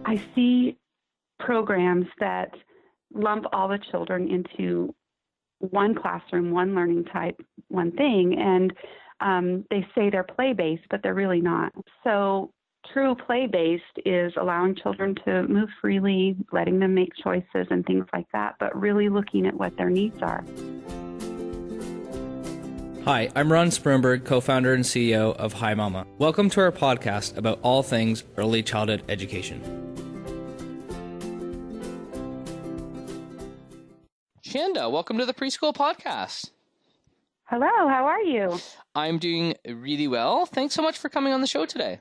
I see programs that lump all the children into one classroom, one learning type, one thing, and they say they're play-based, but they're really not. So true play-based is allowing children to move freely, letting them make choices and things like that, but really looking at what their needs are. Hi, I'm Ron Spronberg, co-founder and CEO of Hi Mama. Welcome to our podcast about all things early childhood education. Shanda, welcome to the Preschool podcast. Hello, how are you? I'm doing really well. Thanks so much for coming on the show today.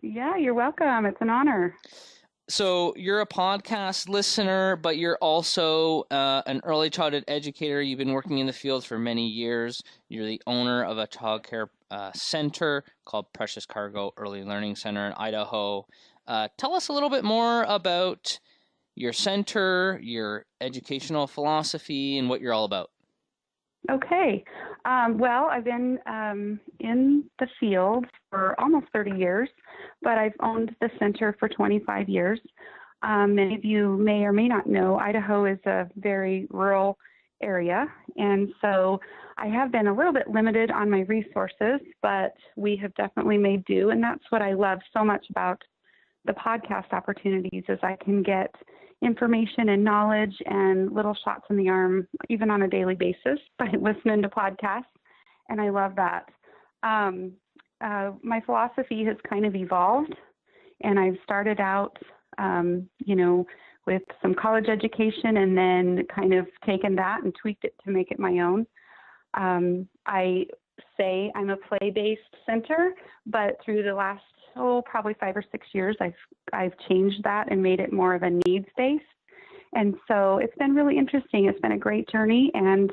Yeah, you're welcome. It's an honor. So you're a podcast listener, but you're also an early childhood educator. You've been working in the field for many years. You're the owner of a childcare center called Precious Cargo Early Learning Center in Idaho. Tell us a little bit more about your center, your educational philosophy, and what you're all about. Okay. Well, I've been in the field for almost 30 years, but I've owned the center for 25 years. Many of you may or may not know, Idaho is a very rural area, and so I have been a little bit limited on my resources, but we have definitely made do, and that's what I love so much about the podcast opportunities is I can get information and knowledge and little shots in the arm, even on a daily basis, by listening to podcasts, and I love that. My philosophy has kind of evolved, and I've started out, with some college education and then kind of taken that and tweaked it to make it my own. I say I'm a play-based center, but through the last probably 5 or 6 years, I've changed that and made it more of a needs-based. And so it's been really interesting. It's been a great journey, and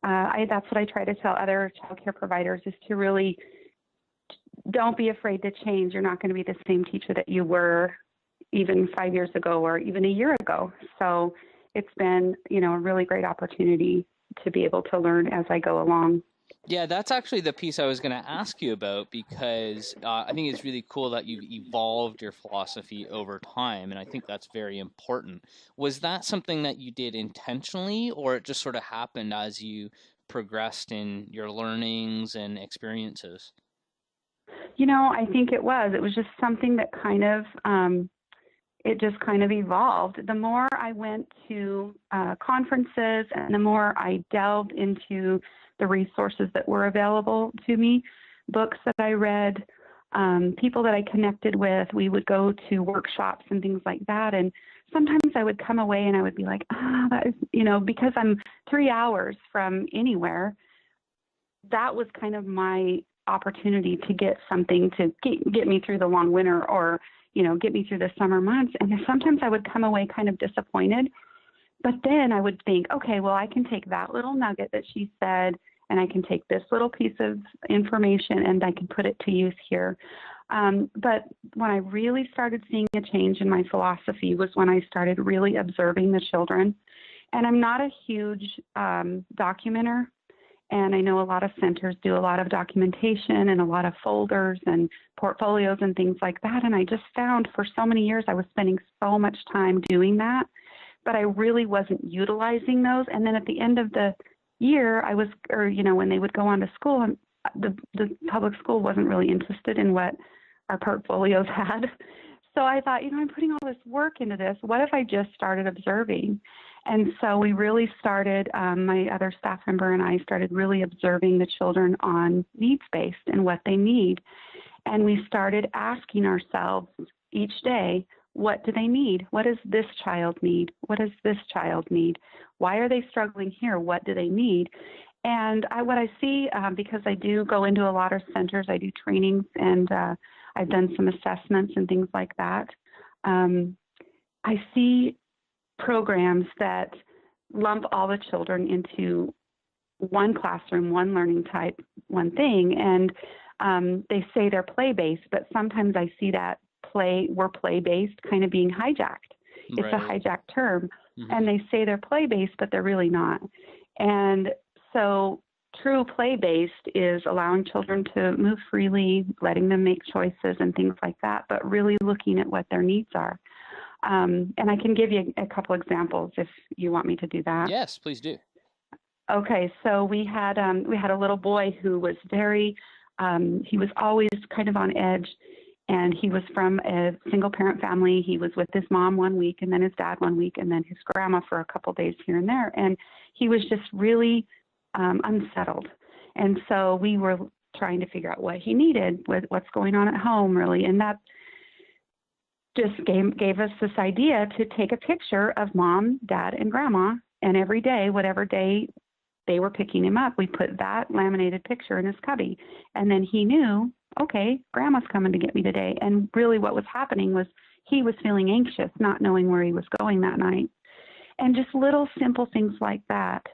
that's what I try to tell other childcare providers is to really don't be afraid to change. You're not going to be the same teacher that you were even 5 years ago or even a year ago. So it's been, a really great opportunity to be able to learn as I go along. Yeah, that's actually the piece I was going to ask you about because I think it's really cool that you've evolved your philosophy over time, and I think that's very important. Was that something that you did intentionally, or it just sort of happened as you progressed in your learnings and experiences? I think it was. It was just something that kind of, it just kind of evolved. The more I went to conferences and the more I delved into the resources that were available to me, books that I read, people that I connected with, we would go to workshops and things like that. And sometimes I would come away and I would be like, that is, because I'm 3 hours from anywhere, that was kind of my opportunity to get something to get me through the long winter or, get me through the summer months. And sometimes I would come away kind of disappointed. But then I would think, okay, well, I can take that little nugget that she said, and I can take this little piece of information and I can put it to use here. But when I really started seeing a change in my philosophy was when I started really observing the children. And I'm not a huge documenter. And I know a lot of centers do a lot of documentation and a lot of folders and portfolios and things like that. And I just found for so many years I was spending so much time doing that, but I really wasn't utilizing those. And then at the end of the year, when they would go on to school, the public school wasn't really interested in what our portfolios had. So I thought, I'm putting all this work into this. What if I just started observing? And so we really started, my other staff member and I started really observing the children on needs-based and what they need. And we started asking ourselves each day, what do they need? What does this child need? What does this child need? Why are they struggling here? What do they need? And what I see, because I do go into a lot of centers, I do trainings, and I've done some assessments and things like that. I see programs that lump all the children into one classroom, one learning type, one thing, and they say they're play-based, but sometimes I see that we're play-based kind of being hijacked. It's a hijacked term, and they say they're play-based, but they're really not. And so true play-based is allowing children to move freely, letting them make choices and things like that, but really looking at what their needs are. And I can give you a couple examples if you want me to do that. Yes, please do. Okay, so we had a little boy who was he was always kind of on edge, and he was from a single parent family. He was with his mom one week, and then his dad one week, and then his grandma for a couple days here and there. And he was just really unsettled. And so we were trying to figure out what he needed, what's going on at home, really. And that just gave us this idea to take a picture of mom, dad, and grandma. And every day, whatever day they were picking him up, we put that laminated picture in his cubby. And then he knew, okay, grandma's coming to get me today. And really what was happening was he was feeling anxious, not knowing where he was going that night. And just little simple things like that.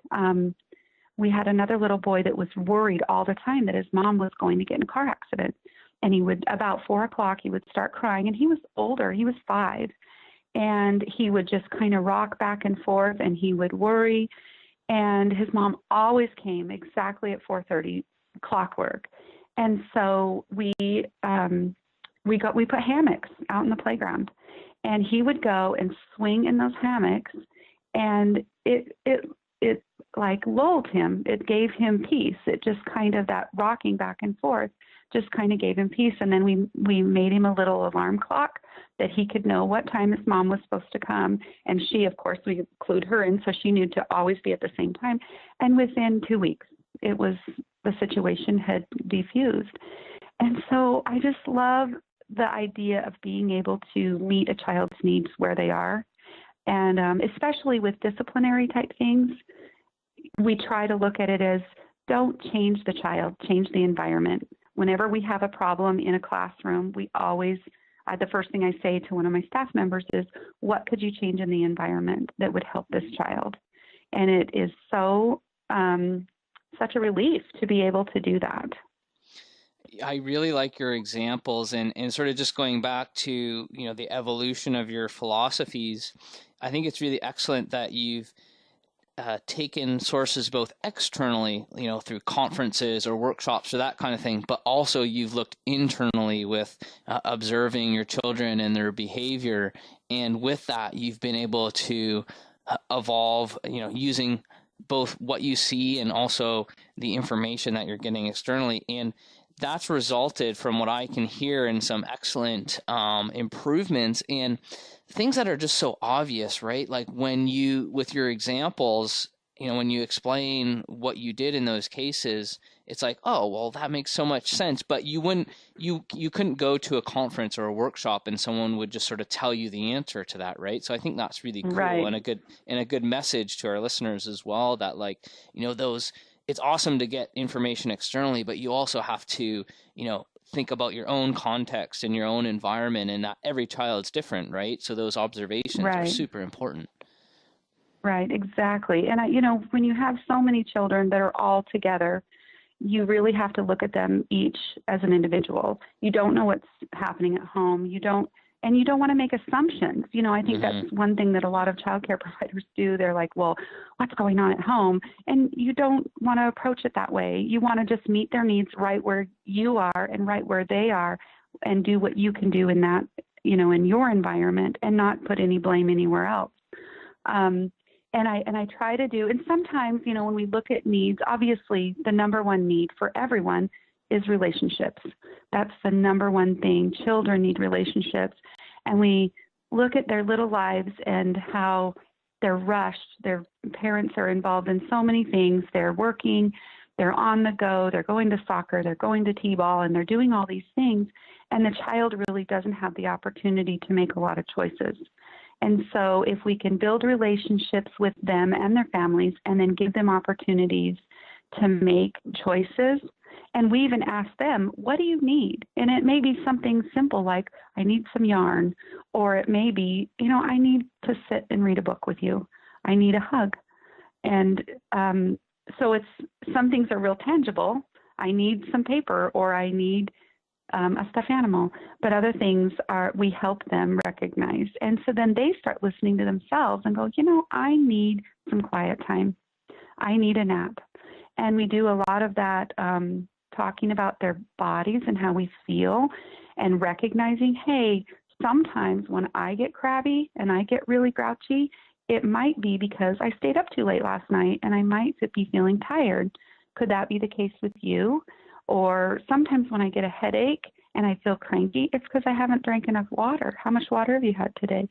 We had another little boy that was worried all the time that his mom was going to get in a car accident. And he would, about 4 o'clock, he would start crying. And he was older, he was 5. And he would just kind of rock back and forth, and he would worry. And his mom always came exactly at 4:30, clockwork. And so we put hammocks out in the playground, and he would go and swing in those hammocks, and it like lulled him. It gave him peace. It just kind of, that rocking back and forth just kind of gave him peace. And then we made him a little alarm clock that he could know what time his mom was supposed to come. And she, of course, we include her in, so she knew to always be at the same time. And within 2 weeks, the situation had defused. And so I just love the idea of being able to meet a child's needs where they are. And especially with disciplinary type things, we try to look at it as, don't change the child, change the environment. Whenever we have a problem in a classroom, we always, the first thing I say to one of my staff members is, what could you change in the environment that would help this child? And it is such a relief to be able to do that. I really like your examples, and sort of just going back to, the evolution of your philosophies. I think it's really excellent that you've taken sources both externally, through conferences or workshops or that kind of thing, but also you've looked internally with observing your children and their behavior. And with that, you've been able to evolve, using both what you see and also the information that you're getting externally. And that's resulted, from what I can hear, in some excellent improvements and things that are just so obvious, right? Like when you, with your examples, when you explain what you did in those cases, it's like, oh, well, that makes so much sense. But you couldn't go to a conference or a workshop and someone would just sort of tell you the answer to that, right? So I think that's really cool, right. and a good message to our listeners as well, that it's awesome to get information externally, but you also have to, think about your own context and your own environment, and that every child's different, right? So those observations are super important. Right, exactly. And when you have so many children that are all together, you really have to look at them each as an individual. You don't know what's happening at home. You don't want to make assumptions. I think that's one thing that a lot of childcare providers do. They're like, well, what's going on at home? And you don't want to approach it that way. You want to just meet their needs right where you are and right where they are, and do what you can do in that, in your environment, and not put any blame anywhere else. And I try to do, and sometimes, when we look at needs, obviously the number one need for everyone is relationships. That's the number one thing. Children need relationships. And we look at their little lives and how they're rushed. Their parents are involved in so many things. They're working, they're on the go, they're going to soccer, they're going to t-ball, and they're doing all these things. And the child really doesn't have the opportunity to make a lot of choices. And so if we can build relationships with them and their families, and then give them opportunities to make choices, and we even ask them, what do you need? And it may be something simple like, I need some yarn, or it may be, I need to sit and read a book with you. I need a hug. And so some things are real tangible. I need some paper, or I need a stuffed animal. But other things we help them recognize. And so then they start listening to themselves and go, I need some quiet time. I need a nap. And we do a lot of that, talking about their bodies and how we feel, and recognizing, hey, sometimes when I get crabby and I get really grouchy, it might be because I stayed up too late last night and I might be feeling tired. Could that be the case with you? Or sometimes when I get a headache and I feel cranky, it's because I haven't drank enough water. How much water have you had today?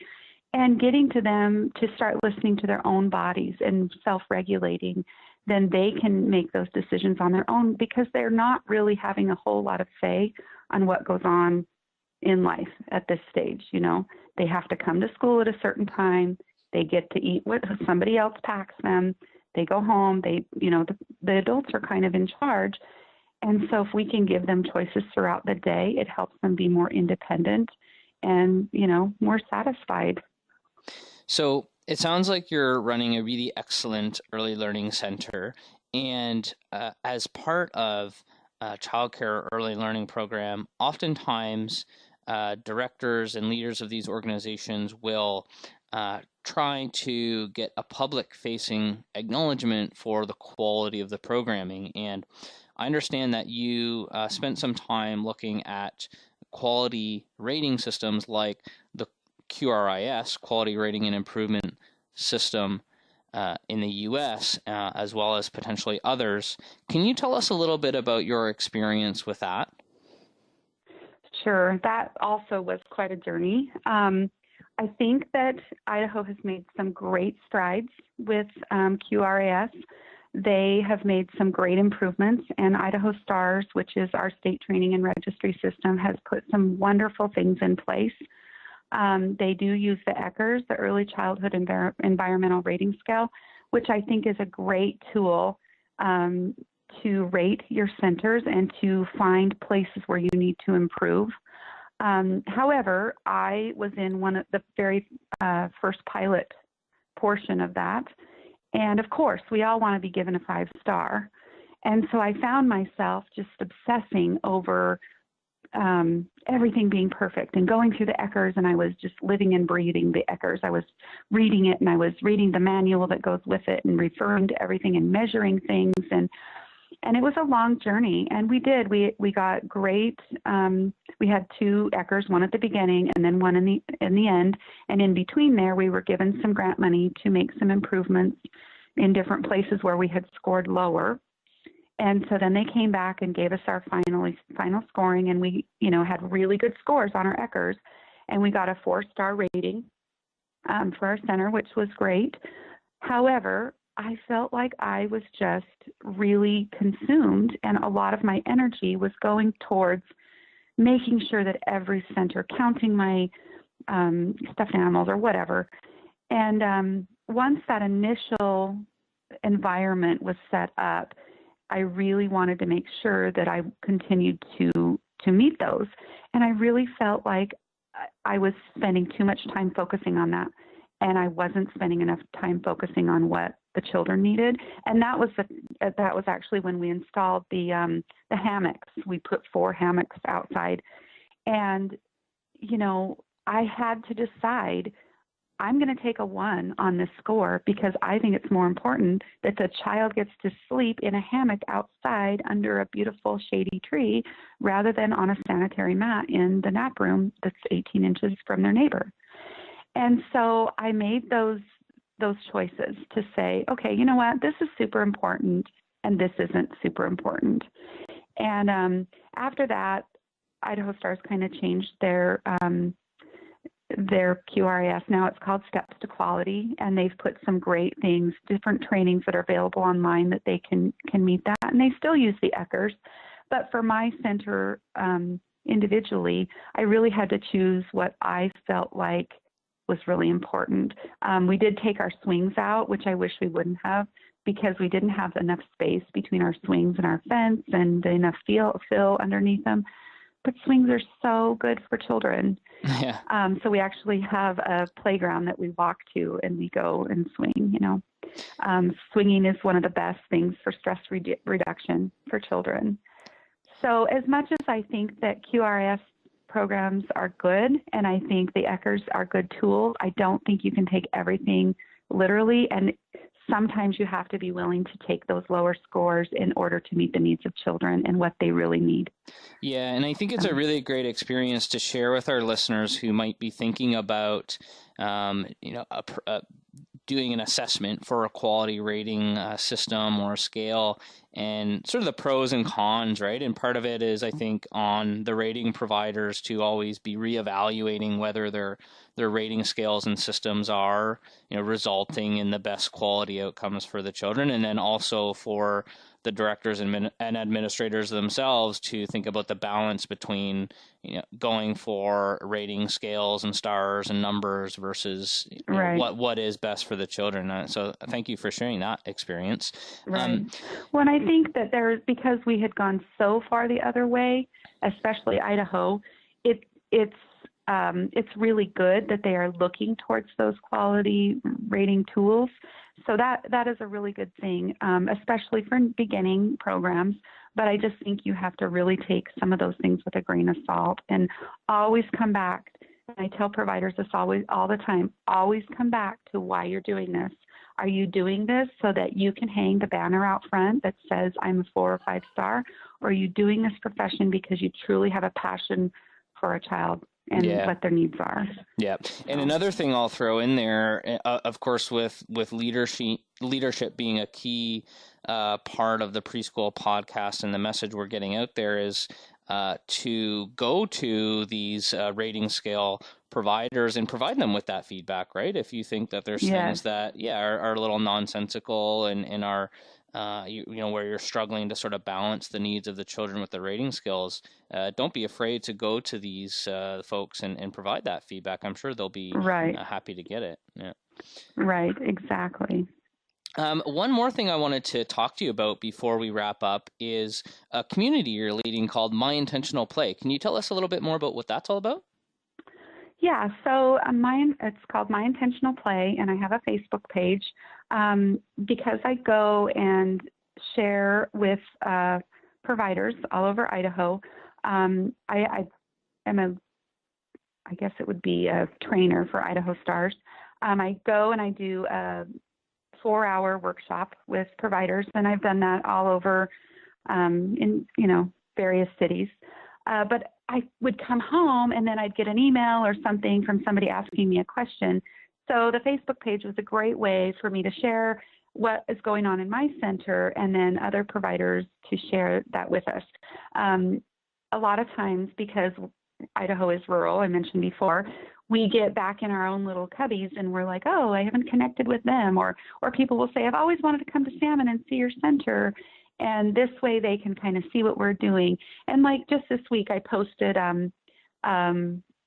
And getting to them to start listening to their own bodies and self-regulating, then they can make those decisions on their own because they're not really having a whole lot of say on what goes on in life at this stage. You know, they have to come to school at a certain time. They get to eat what somebody else packs them. They go home. The adults are kind of in charge. And so if we can give them choices throughout the day, it helps them be more independent and, more satisfied. So it sounds like you're running a really excellent early learning center. And as part of a childcare early learning program, oftentimes directors and leaders of these organizations will try to get a public-facing acknowledgement for the quality of the programming. And I understand that you spent some time looking at quality rating systems like the QRIS, Quality Rating and Improvement System in the U.S., as well as potentially others. Can you tell us a little bit about your experience with that? Sure. That also was quite a journey. I think that Idaho has made some great strides with QRIS. They have made some great improvements, and Idaho STARS, which is our state training and registry system, has put some wonderful things in place. They do use the ECHRS, the Early Childhood Environmental Rating Scale, which I think is a great tool to rate your centers and to find places where you need to improve. However, I was in one of the very first pilot portion of that. And of course, we all want to be given a 5-star. And so I found myself just obsessing over everything being perfect and going through the ECHRS, and I was just living and breathing the ECHRS. I was reading it, and I was reading the manual that goes with it and referring to everything and measuring things. And it was a long journey, and we got great. We had 2 ECHRS, one at the beginning and then one in the end. And in between there, we were given some grant money to make some improvements in different places where we had scored lower. And so then they came back and gave us our final scoring, and we, had really good scores on our ECHRS, and we got a 4-star rating for our center, which was great. However, I felt like I was just really consumed, and a lot of my energy was going towards making sure that every center, counting my stuffed animals or whatever. And once that initial environment was set up, I really wanted to make sure that I continued to meet those. And I really felt like I was spending too much time focusing on that, and I wasn't spending enough time focusing on what the children needed. And that was actually when we installed the hammocks. We put 4 hammocks outside, and I had to decide, I'm going to take a 1 on this score because I think it's more important that the child gets to sleep in a hammock outside under a beautiful shady tree rather than on a sanitary mat in the nap room that's 18 inches from their neighbor. And so I made those choices to say, okay, you know what, this is super important and this isn't super important. And after that, Idaho STARS kind of changed their QRIS. Now it's called Steps to Quality, and they've put some great things, different trainings that are available online that they can meet that. And they still use the ECHRS. But for my center individually, I really had to choose what I felt like was really important. We did take our swings out, which I wish we wouldn't have, because we didn't have enough space between our swings and our fence and enough fill underneath them. But swings are so good for children. Yeah. So we actually have a playground that we walk to and we go and swing, Swinging is one of the best things for stress reduction for children. So as much as I think that QRIS programs are good, and I think the ECHRS are good tools, I don't think you can take everything literally. And sometimes you have to be willing to take those lower scores in order to meet the needs of children and what they really need. Yeah, and I think it's a really great experience to share with our listeners who might be thinking about, doing an assessment for a quality rating system or a scale, and sort of the pros and cons, right? And part of it is, I think, on the rating providers to always be reevaluating whether their rating scales and systems are, resulting in the best quality outcomes for the children, and then also for the directors and administrators themselves to think about the balance between, going for rating scales and stars and numbers versus right. what is best for the children. So thank you for sharing that experience. Right. Well, and I think that because we had gone so far the other way, especially Idaho, it's really good that they are looking towards those quality rating tools. So that is a really good thing, especially for beginning programs. But I just think you have to really take some of those things with a grain of salt and always come back. And I tell providers this all the time, always come back to why you're doing this. Are you doing this so that you can hang the banner out front that says I'm a 4 or 5 star? Or are you doing this profession because you truly have a passion for a child and what their needs are? Yeah. And another thing I'll throw in there, of course, with leadership being a key part of the Preschool podcast and the message we're getting out there is to go to these rating scale providers and provide them with that feedback, right? If you think that there's things that, are a little nonsensical and are, where you're struggling to sort of balance the needs of the children with the rating skills, don't be afraid to go to these folks and provide that feedback. I'm sure they'll be happy to get it. Yeah. Right, exactly. One more thing I wanted to talk to you about before we wrap up is a community you're leading called My Intentional Play. Can you tell us a little bit more about what that's all about? Yeah, so it's called My Intentional Play, and I have a Facebook page because I go and share with providers all over Idaho. I am I guess it would be a trainer for Idaho Stars. I go and I do a 4-hour workshop with providers, and I've done that all over in various cities. But I would come home and then I'd get an email or something from somebody asking me a question. So the Facebook page was a great way for me to share what is going on in my center and then other providers to share that with us. A lot of times, because Idaho is rural, I mentioned before, we get back in our own little cubbies and we're like, oh, I haven't connected with them. Or people will say, I've always wanted to come to Salmon and see your center. And this way they can kind of see what we're doing. And like just this week, I posted,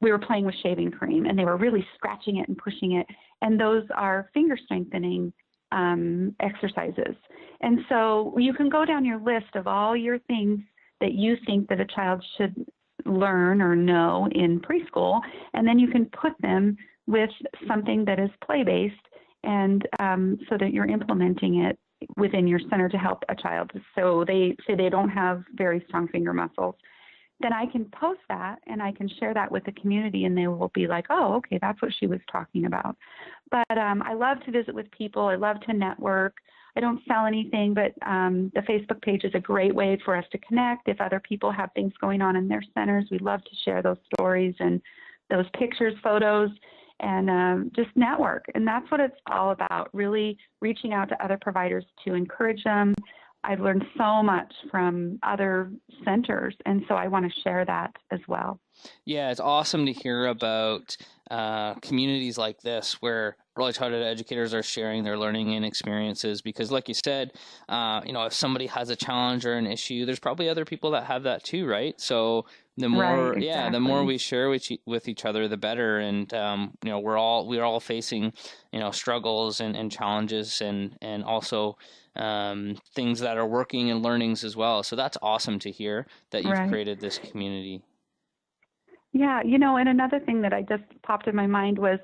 we were playing with shaving cream and they were really scratching it and pushing it. And those are finger strengthening exercises. And so you can go down your list of all your things that you think that a child should learn or know in preschool, and then you can put them with something that is play-based and so that you're implementing it within your center to help a child. So they say they don't have very strong finger muscles. Then I can post that and I can share that with the community and they will be like, oh, okay, that's what she was talking about. But I love to visit with people. I love to network. I don't sell anything, but the Facebook page is a great way for us to connect. If other people have things going on in their centers, we love to share those stories and those pictures, photos, and just network. And that's what it's all about, really reaching out to other providers to encourage them. I've learned so much from other centers, and so I want to share that as well. Yeah, it's awesome to hear about communities like this where early childhood educators are sharing their learning and experiences, because like you said, if somebody has a challenge or an issue, there's probably other people that have that too, right? So the more, the more we share with each other, the better. And, we're all facing, struggles and challenges and also things that are working and learnings as well. So that's awesome to hear that you've created this community. Yeah, and another thing that I just popped in my mind was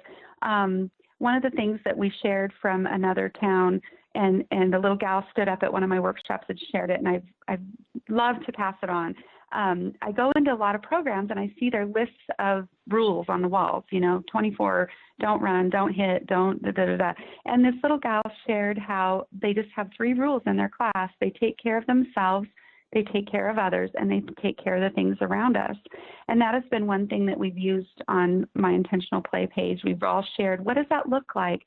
one of the things that we shared from another town, and the little gal stood up at one of my workshops and shared it, and I've loved to pass it on. I go into a lot of programs and I see their lists of rules on the walls, 24, don't run, don't hit, don't da, da, da, da. And this little gal shared how they just have 3 rules in their class. They take care of themselves, they take care of others, and they take care of the things around us. And that has been one thing that we've used on my intentional play page. We've all shared, what does that look like?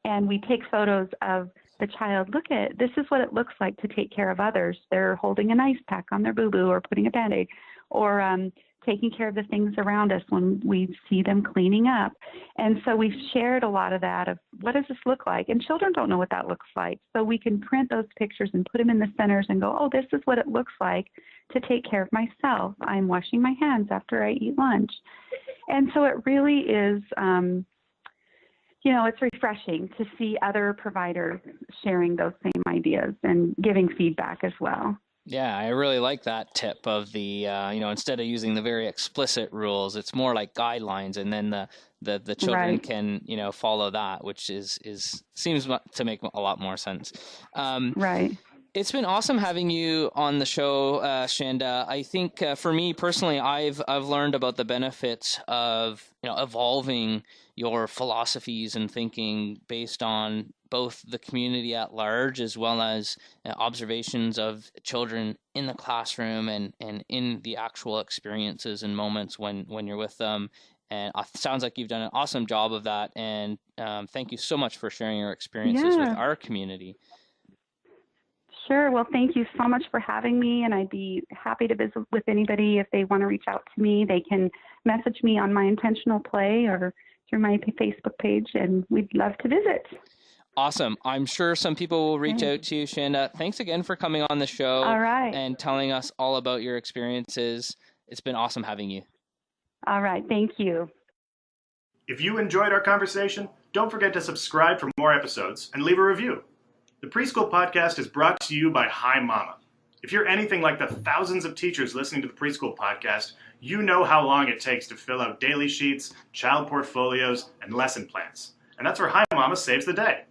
And we take photos of the child. Look at, this is what it looks like to take care of others. They're holding an ice pack on their boo-boo or putting a Band-Aid, or taking care of the things around us when we see them cleaning up. And so we've shared a lot of that of what does this look like? And children don't know what that looks like. So we can print those pictures and put them in the centers and go, oh, this is what it looks like to take care of myself. I'm washing my hands after I eat lunch. And so it really is, it's refreshing to see other providers sharing those same ideas and giving feedback as well. Yeah, I really like that tip of the, instead of using the very explicit rules, it's more like guidelines, and then the children Right. can, follow that, which seems to make a lot more sense. Right. It's been awesome having you on the show, Shanda. I think for me personally, I've learned about the benefits of evolving your philosophies and thinking based on both the community at large as well as observations of children in the classroom and in the actual experiences and moments when you're with them. And it sounds like you've done an awesome job of that. And thank you so much for sharing your experiences with our community. Sure. Well, thank you so much for having me, and I'd be happy to visit with anybody. If they want to reach out to me, they can message me on My Intentional Play or through my Facebook page, and we'd love to visit. Awesome. I'm sure some people will reach out to you, Shanda. Thanks again for coming on the show. All right. And telling us all about your experiences. It's been awesome having you. All right. Thank you. If you enjoyed our conversation, don't forget to subscribe for more episodes and leave a review. The Preschool Podcast is brought to you by Hi Mama. If you're anything like the thousands of teachers listening to the Preschool Podcast, you know how long it takes to fill out daily sheets, child portfolios, and lesson plans. And that's where Hi Mama saves the day.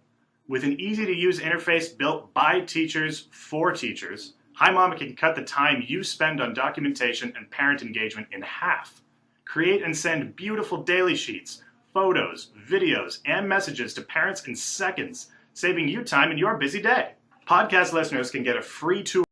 With an easy-to-use interface built by teachers for teachers, Hi Mama can cut the time you spend on documentation and parent engagement in half. Create and send beautiful daily sheets, photos, videos, and messages to parents in seconds, saving you time in your busy day. Podcast listeners can get a free tool